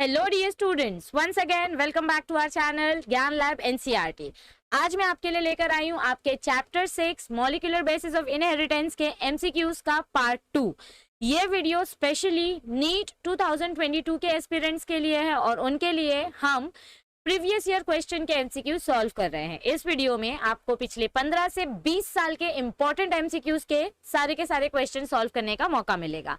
Hello dear students, once again welcome back to our channel Gyan lab NCERT. आज मैं आपके लिए लेकर आई हूं आपके chapter 6 molecular basis of inheritance के एमसीक्यूज का पार्ट 2। ये वीडियो स्पेशली नीट 2022 के एस्पिरेंट्स के लिए है और उनके लिए हम प्रीवियस ईयर क्वेश्चन के एमसीक्यू सॉल्व कर रहे हैं। इस वीडियो में आपको पिछले 15 से 20 साल के इंपॉर्टेंट एमसीक्यूज के सारे क्वेश्चन सॉल्व करने का मौका मिलेगा।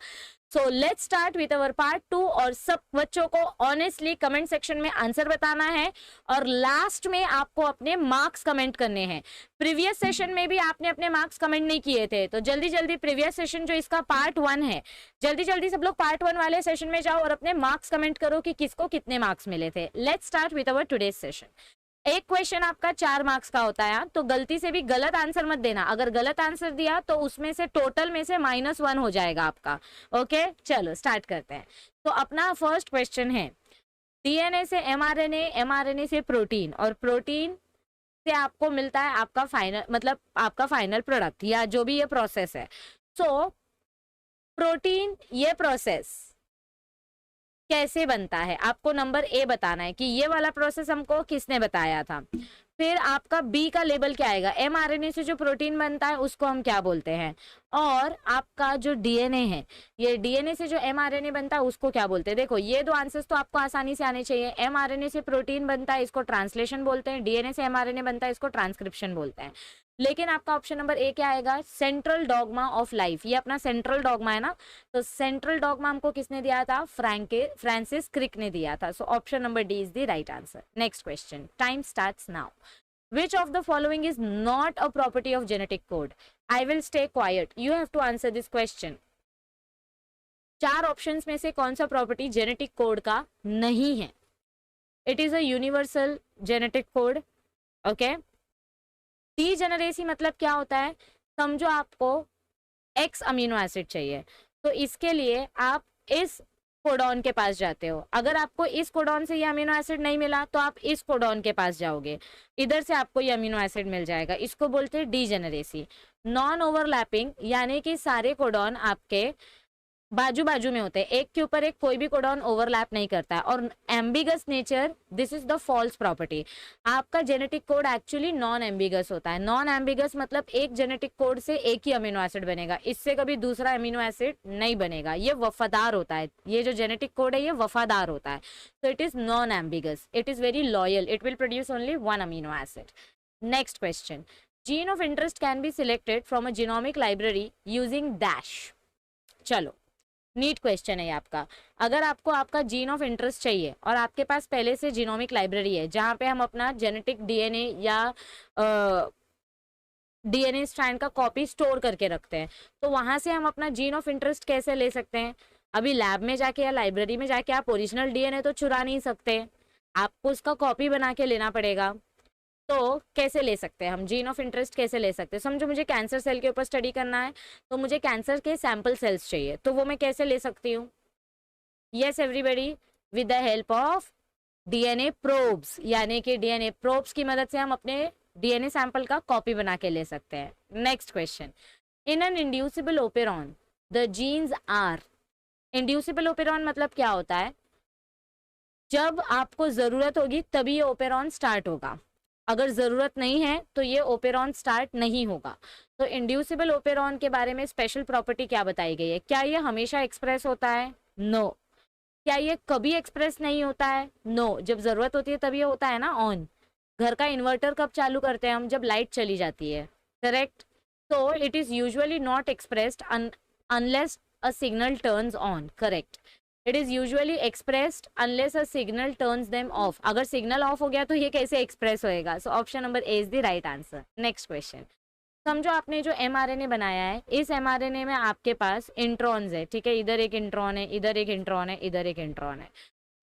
So let's start with our part 2 और सब बच्चों को ऑनेस्टली कमेंट सेक्शन में आंसर बताना है और लास्ट में आपको अपने मार्क्स कमेंट करने हैं। प्रीवियस सेशन में भी आपने अपने मार्क्स कमेंट नहीं किए थे, तो जल्दी जल्दी प्रीवियस सेशन जो इसका पार्ट 1 है, जल्दी जल्दी सब लोग पार्ट 1 वाले सेशन में जाओ और अपने मार्क्स कमेंट करो कि किसको कितने मार्क्स मिले थे। Let's start with our today's session. एक क्वेश्चन आपका 4 मार्क्स का होता है, तो गलती से भी गलत आंसर मत देना। अगर गलत आंसर दिया तो उसमें से टोटल में से -1 हो जाएगा आपका। ओके, चलो स्टार्ट करते हैं। तो अपना फर्स्ट क्वेश्चन है, डीएनए से एमआरएनए, एमआरएनए से प्रोटीन और प्रोटीन से आपको मिलता है आपका फाइनल, मतलब आपका फाइनल प्रोडक्ट या जो भी ये प्रोसेस है। सो प्रोटीन ये प्रोसेस कैसे बनता है, आपको नंबर ए बताना है कि ये वाला प्रोसेस हमको किसने बताया था। फिर आपका बी का लेबल क्या आएगा, एमआरएनए से जो प्रोटीन बनता है उसको हम क्या बोलते हैं, और आपका जो डीएनए है, ये डीएनए से जो एमआरएनए बनता है उसको क्या बोलते हैं। देखो ये दो आंसर्स तो आपको आसानी से आने चाहिए। एमआरएनए से प्रोटीन बनता है, इसको ट्रांसलेशन बोलते हैं। डीएनए से एमआरएनए बनता है, इसको ट्रांसक्रिप्शन बोलते हैं। लेकिन आपका ऑप्शन नंबर ए क्या आएगा, सेंट्रल डॉगमा ऑफ लाइफ। ये अपना सेंट्रल डॉगमा है ना, तो सेंट्रल डॉगमा हमको किसने दिया था, फ्रांसिस क्रिक ने दिया था। सो option number D is the right answer. Next question, time starts now. Which of the following is not a property of genetic code? I will stay quiet. You have to answer this question. 4 options में से कौन सा property genetic code का नहीं है? It is a universal genetic code. Okay, degeneracy मतलब क्या होता है, समझो आपको एक्स अमीनो एसिड चाहिए, तो इसके लिए आप इस कोडॉन के पास जाते हो। अगर आपको इस कोडॉन से ये अमीनो एसिड नहीं मिला तो आप इस कोडॉन के पास जाओगे, इधर से आपको ये अमीनो एसिड मिल जाएगा। इसको बोलते हैं डीजेनरेसी। नॉन ओवरलैपिंग यानी कि सारे कोडॉन आपके बाजू बाजू में होते हैं, एक के ऊपर एक कोई भी कोडॉन ओवरलैप नहीं करता है। और ambiguous nature, this is the false property. आपका genetic code actually non ambiguous होता है। नॉन एम्बिगस मतलब एक जेनेटिक कोड से एक ही अमीनो एसिड बनेगा, इससे कभी दूसरा अमीनो एसिड नहीं बनेगा। ये वफादार होता है, ये जो जेनेटिक कोड है ये वफादार होता है। तो it is non ambiguous, it is very loyal, it will produce only 1 amino acid. Next question, gene of interest can be selected from a genomic library using dash. चलो नीट क्वेश्चन है आपका। अगर आपको आपका जीन ऑफ इंटरेस्ट चाहिए और आपके पास पहले से जीनोमिक लाइब्रेरी है जहां पे हम अपना जेनेटिक डीएनए या डीएनए स्ट्रैंड का कॉपी स्टोर करके रखते हैं, तो वहां से हम अपना जीन ऑफ इंटरेस्ट कैसे ले सकते हैं। अभी लैब में जाके या लाइब्रेरी में जाके आप ओरिजिनल डीएनए तो चुरा नहीं सकते, आपको उसका कॉपी बना के लेना पड़ेगा। तो कैसे ले सकते हैं हम जीन ऑफ इंटरेस्ट, कैसे ले सकते हैं। समझो मुझे कैंसर सेल के ऊपर स्टडी करना है, तो मुझे कैंसर के सैंपल सेल्स चाहिए, तो वो मैं कैसे ले सकती हूँ। Yes everybody, with the help of DNA probes, यानी कि डीएनए प्रोब्स की मदद से हम अपने डीएनए सैंपल का कॉपी बना के ले सकते हैं। Next question, in an inducible operon the genes are. Inducible operon मतलब क्या होता है, जब आपको जरूरत होगी तभी ये ओपेरॉन स्टार्ट होगा, अगर जरूरत नहीं है तो ये ओपेरॉन स्टार्ट नहीं होगा। तो इंड्यूसिबल ओपेरॉन के बारे में स्पेशल प्रॉपर्टी क्या बताई गई है, क्या ये हमेशा एक्सप्रेस होता है, नो। क्या ये कभी एक्सप्रेस नहीं होता है, नो। जब जरूरत होती है तभी ये होता है ना ऑन। घर का इन्वर्टर कब चालू करते हैं हम, जब लाइट चली जाती है, करेक्ट। तो it is usually not expressed unless a signal turns on, correct. It is usually expressed unless a signal turns them of. अगर सिग्नल ऑफ हो गया तो ये कैसे एक्सप्रेस होएगा। सो option number A is the right answer. Next question, समझो आपने जो एमआरएनए बनाया है, इस एमआरएनए में आपके पास इंट्रॉन्स है, ठीक है, इधर एक इंट्रॉन है, इधर एक इंट्रॉन है, इधर एक इंट्रॉन है।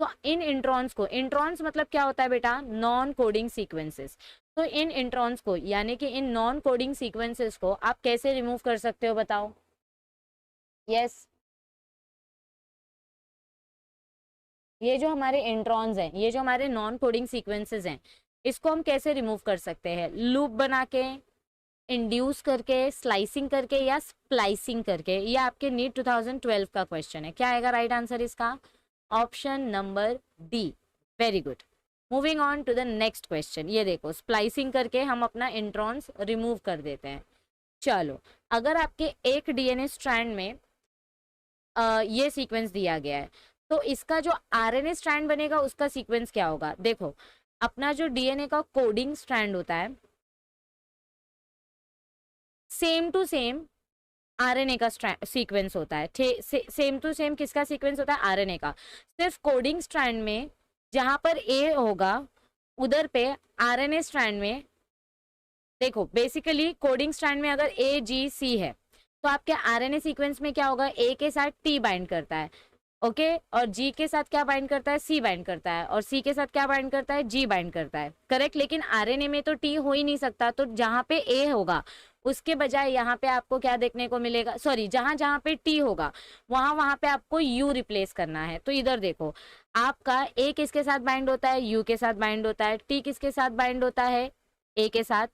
तो इन इंट्रॉन्स को, इंट्रॉन्स मतलब क्या होता है बेटा, नॉन कोडिंग सीक्वेंसेस। तो इन इंट्रॉन्स को यानी कि इन नॉन कोडिंग सीक्वेंसेस को आप कैसे रिमूव कर सकते हो, बताओ। यस, ये जो हमारे इंट्रॉन्स हैं, ये जो हमारे नॉन कोडिंग सीक्वेंसेस हैं, इसको हम कैसे रिमूव कर सकते हैं, लूप बना के, इंड्यूस करके, स्लाइसिंग करके या स्प्लाइसिंग करके। ये आपके नीट 2012 का क्वेश्चन है। क्या आएगा राइट आंसर इसका, option number D. Very good. Moving on to the next question. ये देखो, स्प्लाइसिंग करके हम अपना इंट्रॉन्स रिमूव कर देते हैं। चलो, अगर आपके एक डीएनए स्ट्रैंड में ये सीक्वेंस दिया गया है, तो इसका जो आरएनए स्ट्रैंड बनेगा उसका सीक्वेंस क्या होगा? देखो, अपना जो डीएनए का कोडिंग स्ट्रैंड होता है, सेम टू सेम आरएनए का सीक्वेंस होता है। सेम टू सेम किसका सीक्वेंस होता है? आरएनए का। सिर्फ कोडिंग स्ट्रैंड में जहां पर ए होगा, उधर पे आरएनए स्ट्रैंड में, देखो बेसिकली कोडिंग स्ट्रैंड में अगर ए जी सी है, तो आपके आरएनए सीक्वेंस में क्या होगा? ए के साथ टी बाइंड करता है, ओके, और जी के साथ क्या बाइंड करता है? सी बाइंड करता है, और सी के साथ क्या बाइंड करता है? जी बाइंड करता है, करेक्ट। लेकिन आरएनए में तो टी हो ही नहीं सकता, तो जहां पे ए होगा उसके बजाय यहाँ पे आपको क्या देखने को मिलेगा? सॉरी, जहां जहां पे टी होगा वहां वहां पे आपको यू रिप्लेस करना है। तो इधर देखो, आपका ए किसके साथ बाइंड होता है? यू के साथ बाइंड होता है। टी किसके साथ बाइंड होता है? ए के साथ।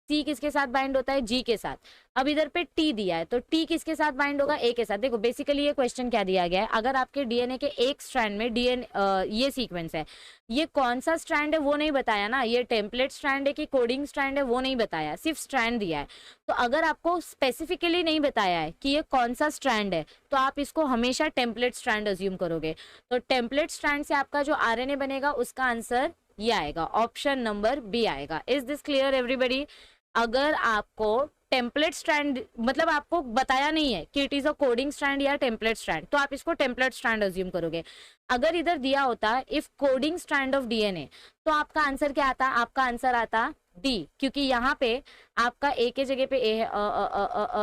सी किसके साथ बाइंड होता है? जी के साथ। अब इधर पे टी दिया है, तो टी किसके साथ बाइंड होगा? ए के साथ। देखो बेसिकली ये क्वेश्चन क्या दिया गया है, अगर आपके डीएनए के एक स्ट्रैंड में ये सीक्वेंस है, ये कौन सा स्ट्रैंड है वो नहीं बताया ना, ये टेम्पलेट स्ट्रैंड है कि कोडिंग स्ट्रैंड है वो नहीं बताया, सिर्फ स्ट्रैंड दिया है। तो अगर आपको स्पेसिफिकली नहीं बताया है कि ये कौन सा स्ट्रैंड है, तो आप इसको हमेशा टेम्पलेट स्ट्रैंड अज्यूम करोगे। तो टेम्पलेट स्ट्रैंड से आपका जो आरएनए बनेगा उसका आंसर ये आएगा, ऑप्शन नंबर बी आएगा। Is this clear everybody? अगर आपको टेम्पलेट स्ट्रैंड, मतलब आपको बताया नहीं है कि it is a coding strand या टेम्पलेट स्ट्रैंड, तो आप इसको टेम्पलेट स्ट्रैंड अज्यूम करोगे। अगर इधर दिया होता if coding strand of DNA, तो आपका आंसर क्या आता? आपका आंसर आता डी, क्योंकि यहाँ पे आपका ए के जगह पे ए है।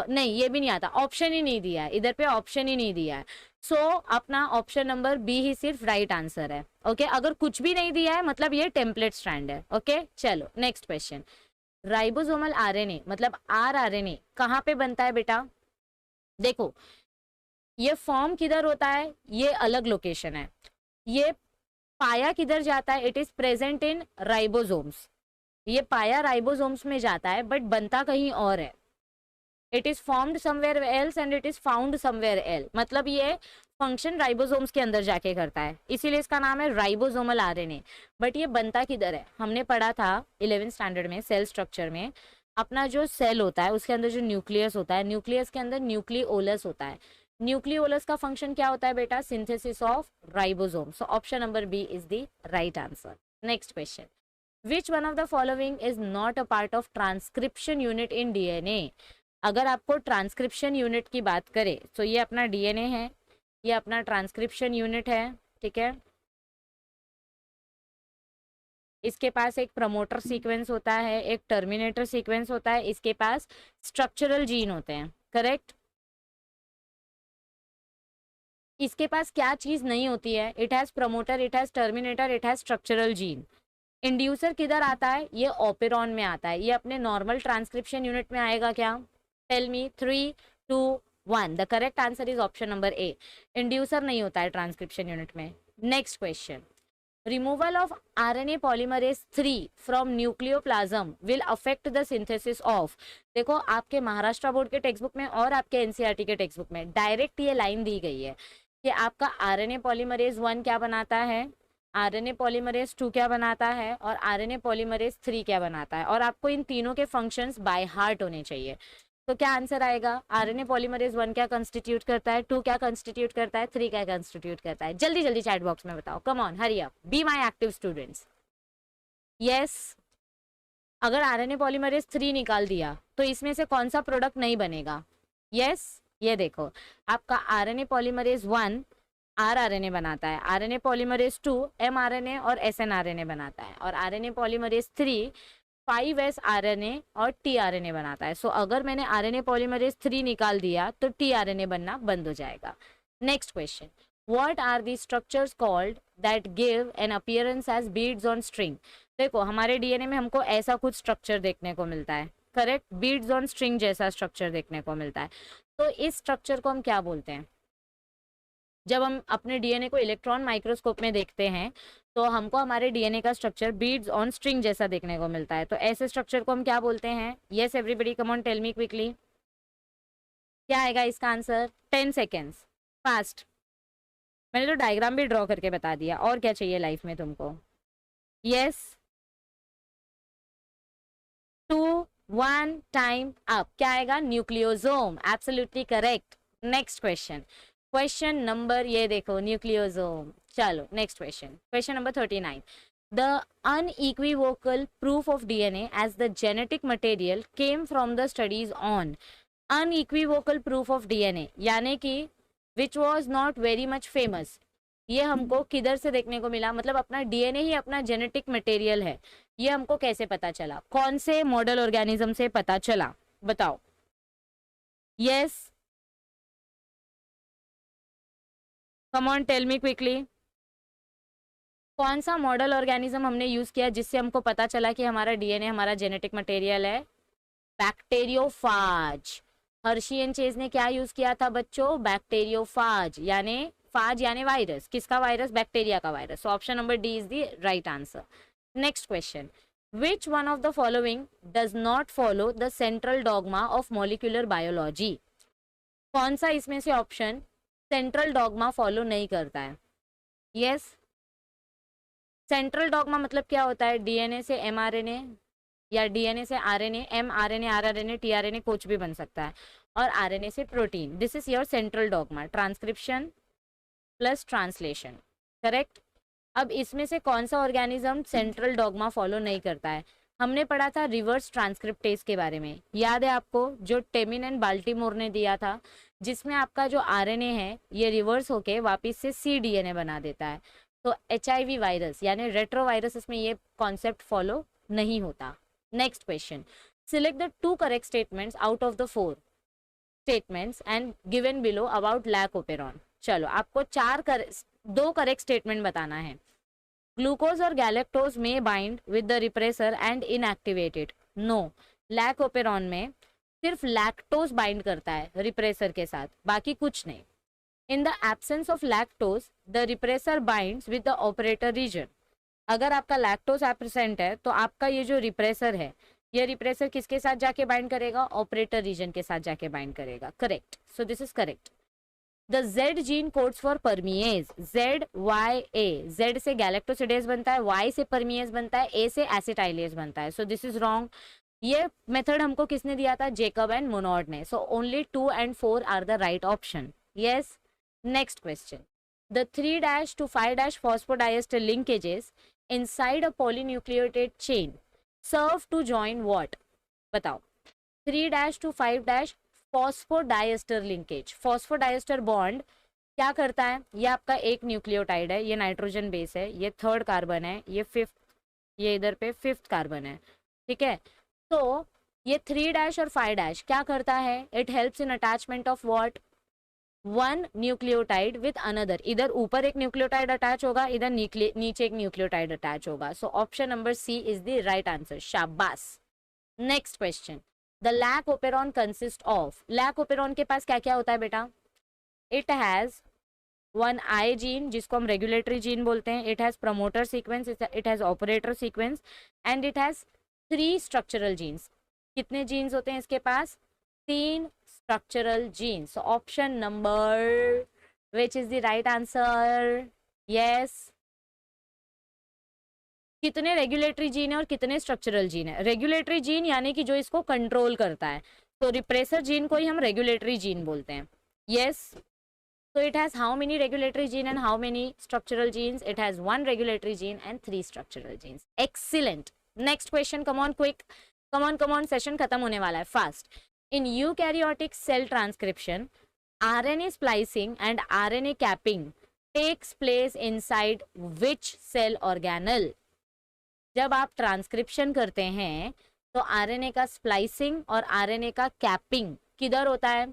नहीं, ये भी नहीं आता, ऑप्शन ही नहीं दिया है इधर पे, ऑप्शन ही नहीं दिया है। सो अपना ऑप्शन नंबर बी ही सिर्फ राइट आंसर है, ओके। अगर कुछ भी नहीं दिया है मतलब ये टेम्पलेट स्ट्रैंड है, ओके। चलो नेक्स्ट क्वेश्चन। राइबोसोमल आरएनए मतलब आरआरएनए कहाँ पे बनता है बेटा? देखो, ये फॉर्म किधर होता है ये अलग लोकेशन है, ये पाया किधर जाता है? It is present in ribosomes. ये पाया राइबोसोम्स में जाता है बट बनता कहीं और है। It is formed somewhere else and it is found somewhere L, मतलब ये फंक्शन राइबोसोम्स के अंदर जाके करता है, इसीलिए इसका नाम है राइबोसोमल आरएनए। बट ये बनता किधर है? हमने पढ़ा था 11th स्टैंडर्ड में सेल स्ट्रक्चर में, अपना जो सेल होता है उसके अंदर जो न्यूक्लियस होता है, न्यूक्लियस के अंदर न्यूक्लियोलस होता है। न्यूक्लियोलस का फंक्शन क्या होता है बेटा? Synthesis of ribosome. So option number B is the right answer. Next question. Which one of the following is not a part of transcription unit in DNA? अगर आपको ट्रांसक्रिप्शन यूनिट की बात करें तो ये अपना डीएनए है, ये अपना ट्रांसक्रिप्शन यूनिट है, ठीक है। इसके पास एक प्रमोटर सीक्वेंस होता है, एक टर्मिनेटर सीक्वेंस होता है, इसके पास स्ट्रक्चरल जीन होते हैं, करेक्ट। इसके पास क्या चीज नहीं होती है? It has promoter, it has terminator, it has structural gene. Inducer किधर आता है? ये ऑपेरॉन में आता है। ये अपने नॉर्मल ट्रांसक्रिप्शन यूनिट में आएगा क्या? Tell me. 3 2 1। The correct answer is option number A. Inducer नहीं होता है ट्रांसक्रिप्शन यूनिट में। Next question. Removal of RNA polymerase 3 from nucleoplasm will affect the synthesis of. देखो, आपके महाराष्ट्र बोर्ड के टेक्स्ट बुक में और आपके एनसीईआरटी के टेक्स्ट बुक में डायरेक्ट ये लाइन दी गई है कि आपका आरएनए पॉलीमरेज 1 क्या बनाता है, आरएनए पॉलीमरेज 2 क्या बनाता है, और आरएनए पॉलीमरेज 3 क्या बनाता है, और आपको इन तीनों के फंक्शंस बाय हार्ट होने चाहिए। तो क्या आंसर आएगा? आरएनए पॉलीमरेज 1 क्या कंस्टिट्यूट करता है, 2 क्या कंस्टिट्यूट करता है, 3 क्या कंस्टिट्यूट करता है? जल्दी जल्दी चैट बॉक्स में बताओ, come on, hurry up, be my active students. Yes, अगर आरएनए पॉलीमरेज 3 निकाल दिया तो इसमें से कौन सा प्रोडक्ट नहीं बनेगा? यस, ये देखो, आपका आरएनए पॉलीमरेज 1 आरआरएनए बनाता है, आरएनए पॉलीमरेज 2 एमआरएनए और एसएनआरएनए बनाता है, और आरएनए पॉलीमरेज 3 5s आरएनए और टीआरएनए बनाता है। सो अगर मैंने आरएनए पॉलीमरेज 3 निकाल दिया तो टीआरएनए बनना बंद हो जाएगा। Next question. What are the structures called that give an appearance as beads on string? देखो, हमारे डीएनए में हमको ऐसा कुछ स्ट्रक्चर देखने को मिलता है, करेक्ट, बीड्स ऑन स्ट्रिंग जैसा स्ट्रक्चर देखने को मिलता है। तो इस स्ट्रक्चर को हम क्या बोलते हैं? जब हम अपने डीएनए को इलेक्ट्रॉन माइक्रोस्कोप में देखते हैं तो हमको हमारे डीएनए का स्ट्रक्चर बीड्स ऑन स्ट्रिंग जैसा देखने को मिलता है। तो ऐसे स्ट्रक्चर को हम क्या बोलते हैं? Yes everybody, come on, tell me quickly, क्या आएगा इसका आंसर? 10 seconds, fast. मैंने तो डायग्राम भी ड्रॉ करके बता दिया, और क्या चाहिए लाइफ में तुमको? Yes, 2, 1, time up. क्या आएगा? Nucleosome, absolutely correct. Next question, question number, ये देखो न्यूक्लियोसोम। चलो next question, question number 39। The unequivocal proof of DNA as the genetic material came from the studies on unequivocal proof of DNA, यानी कि which was not very much famous। ये हमको किधर से देखने को मिला? मतलब अपना डीएनए ही अपना जेनेटिक मटेरियल है, ये हमको कैसे पता चला? कौन से मॉडल ऑर्गेनिज्म से पता चला? बताओ। Yes, come on tell me quickly. कौन सा मॉडल ऑर्गेनिज्म हमने यूज किया जिससे हमको पता चला कि हमारा डीएनए हमारा जेनेटिक मटेरियल है? बैक्टीरियोफाज। हर्शी एंड चेज ने क्या यूज किया था बच्चों? बैक्टीरियोफाज, यानी फाज यानी वायरस। किसका वायरस? बैक्टीरिया का virus. So option number D is the right answer. Next question, which one of the following does not follow the central dogma of molecular biology? कौन सा इसमें से ऑप्शन सेंट्रल डॉगमा फॉलो नहीं करता है? Yes, central dogma मतलब क्या होता है? डीएनए से एमआरएनए या डीएनए से आरएनए, एमआरएनए, आरआरएनए, टीआरएनए कुछ भी बन सकता है, और आरएनए से protein. This is your central dogma, transcription plus translation, correct. अब इसमें से कौन सा ऑर्गेनिज्म सेंट्रल डॉगमा फॉलो नहीं करता है? हमने पढ़ा था रिवर्स ट्रांसक्रिप्टेज के बारे में, याद है आपको? जो टेमिन एंड बाल्टीमोर ने दिया था, जिसमें आपका जो आरएनए है ये रिवर्स होके वापिस से cDNA बना देता है। तो HIV वायरस यानी रेट्रोवायरस इसमें ये कॉन्सेप्ट फॉलो नहीं होता। Next question, select the 2 correct statements out of the 4 statements and given below about lac operon. चलो आपको 2 करेक्ट स्टेटमेंट बताना है। ग्लूकोज और गैलेक्टोज में bind with the repressor and inactivated. No, lac operon में सिर्फ लैक्टोज बाइंड करता है रिप्रेसर के साथ, बाकी कुछ नहीं। In the absence of lactose, the repressor binds with the operator region। अगर आपका लैक्टोज एब्सेंट है तो आपका ये जो रिप्रेसर है, ये रिप्रेसर किसके साथ जाके बाइंड करेगा? ऑपरेटर रीजन के साथ जाके बाइंड करेगा, correct. So this is correct. The Z gene codes for परमिएज, ZYA। Z से गैलेक्टोसिडेज बनता है, Y से परमिएज बनता है, A से एसिटाइलेज बनता है। So this is wrong. ये मेथड हमको किसने दिया था? जेकब एंड मोनॉड ने। So only 2 and 4 are the right option. Yes, next question, the 3' to 5' phosphodiester linkages inside a polynucleotide chain serve to join what? बताओ। 3' to 5' phosphodiester linkage, phosphodiester bond क्या करता है? ये आपका एक न्यूक्लियोटाइड है, ये नाइट्रोजन बेस है, ये 3rd कार्बन है, ये 5th, ये इधर पे 5th कार्बन है, ठीक है। तो ये 3' और 5' क्या करता है? It helps in attachment of what? 1 nucleotide with another. इधर ऊपर एक न्यूक्लियोटाइड अटैच होगा, इधर नीचे एक न्यूक्लियोटाइड अटैच होगा। So option number C is the right answer. शाबाश। Next question, the lac operon consist of. Lac operon के पास क्या क्या होता है बेटा? इट हैज 1 I जीन जिसको हम रेगुलेटरी जीन बोलते हैं, it has promoter sequence, it has operator sequence, and it has 3 structural genes. कितने जीन्स होते हैं इसके पास? 3 structural genes। So option number, which is the right answer? Yes, कितने regulatory gene है और कितने स्ट्रक्चरल जीन है? रेगुलेटरी जीन यानी कि जो इसको कंट्रोल करता है, तो रिप्रेसर जीन को ही हम रेगुलेटरी जीन बोलते हैं। Yes, so it has how many regulatory gene and how many structural genes? It has 1 regulatory gene and 3 structural genes। Excellent। Next question, come on quick, come on, session खत्म होने वाला है, fast। In eukaryotic cell transcription, RNA splicing and RNA capping takes place inside which cell organelle? जब आप transcription करते हैं तो RNA का स्प्लाइसिंग और आरएनए का कैपिंग किधर होता है?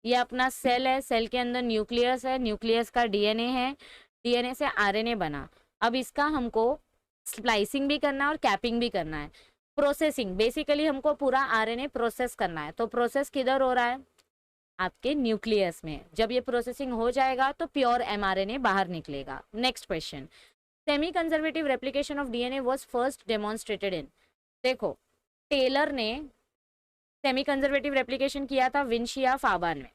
ये अपना सेल है, सेल के अंदर न्यूक्लियस है, न्यूक्लियस का डीएनए है, डीएनए से आरएनए बना। अब इसका हमको स्प्लाइसिंग भी करना है और कैपिंग भी करना है। प्रोसेसिंग, बेसिकली हमको पूरा आरएनए प्रोसेस करना है। तो प्रोसेस किधर हो रहा है? आपके न्यूक्लियस में। जब ये प्रोसेसिंग हो जाएगा तो प्योर एमआरएनए बाहर निकलेगा। Next question, semi conservative replication of DNA was first demonstrated in. देखो, टेलर ने सेमी कंजर्वेटिव रेप्लिकेशन किया था विंशिया फाबान में,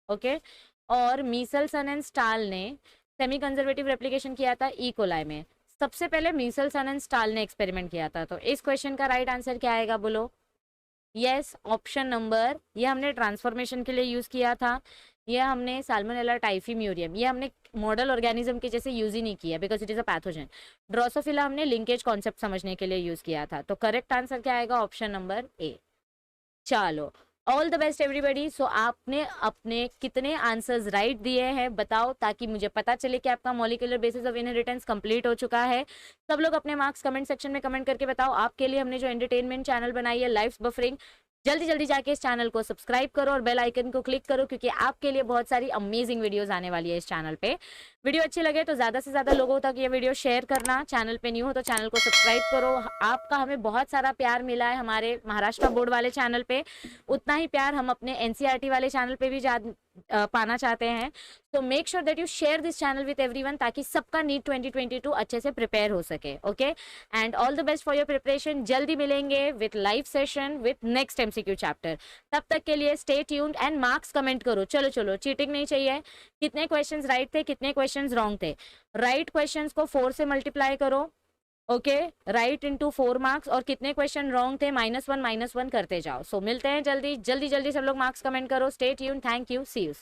ओके, और मीसलसन एंड स्टाल ने सेमी कंजर्वेटिव रेप्लिकेशन किया था ई कोलाई में। सबसे पहले मीसल्सन एंड स्टाल ने एक्सपेरिमेंट किया था। तो इस क्वेश्चन का राइट आंसर क्या आएगा बोलो? यस, ऑप्शन नंबर, ये हमने ट्रांसफॉर्मेशन के लिए यूज किया था। ये हमने साल्मोनेला टाइफीम्यूरियम, ये हमने मॉडल ऑर्गेनिज्म के जैसे यूज ही नहीं किया because it is a pathogen. Drosophila हमने लिंकेज कॉन्सेप्ट समझने के लिए यूज किया था। तो करेक्ट आंसर क्या आएगा? ऑप्शन नंबर ए। चलो, ऑल द बेस्ट एवरीबॉडी। सो आपने अपने कितने आंसर्स राइट दिए हैं बताओ, ताकि मुझे पता चले कि आपका molecular basis of inheritance complete हो चुका है। सब लोग अपने मार्क्स कमेंट सेक्शन में कमेंट करके बताओ। आपके लिए हमने जो एंटरटेनमेंट चैनल बनाई है लाइफ बफरिंग, जल्दी जल्दी जाके इस चैनल को सब्सक्राइब करो और बेल आइकन को क्लिक करो, क्योंकि आपके लिए बहुत सारी अमेजिंग वीडियोस आने वाली है इस चैनल पे। वीडियो अच्छी लगे तो ज़्यादा से ज़्यादा लोगों तक ये वीडियो शेयर करना। चैनल पे न्यू हो तो चैनल को सब्सक्राइब करो। आपका हमें बहुत सारा प्यार मिला है हमारे महाराष्ट्र बोर्ड वाले चैनल पे, उतना ही प्यार हम अपने एनसीईआरटी वाले चैनल पे भी पाना चाहते हैं। तो make sure that you share this channel with everyone, ताकि सबका नीट 2022 अच्छे से प्रिपेयर हो सके। Okay, and all the best for your preparation. जल्दी मिलेंगे with live session with next MCQ chapter. तब तक के लिए stay tuned and marks comment करो। चलो चलो, चीटिंग नहीं चाहिए। कितने क्वेश्चंस राइट थे, कितने क्वेश्चंस रॉन्ग थे? राइट क्वेश्चंस को 4 से मल्टीप्लाई करो। Okay, right into 4 marks. और कितने क्वेश्चन रॉन्ग थे -1 करते जाओ। सो मिलते हैं जल्दी जल्दी जल्दी। सब लोग मार्क्स कमेंट करो। Stay tuned. Thank you, see you.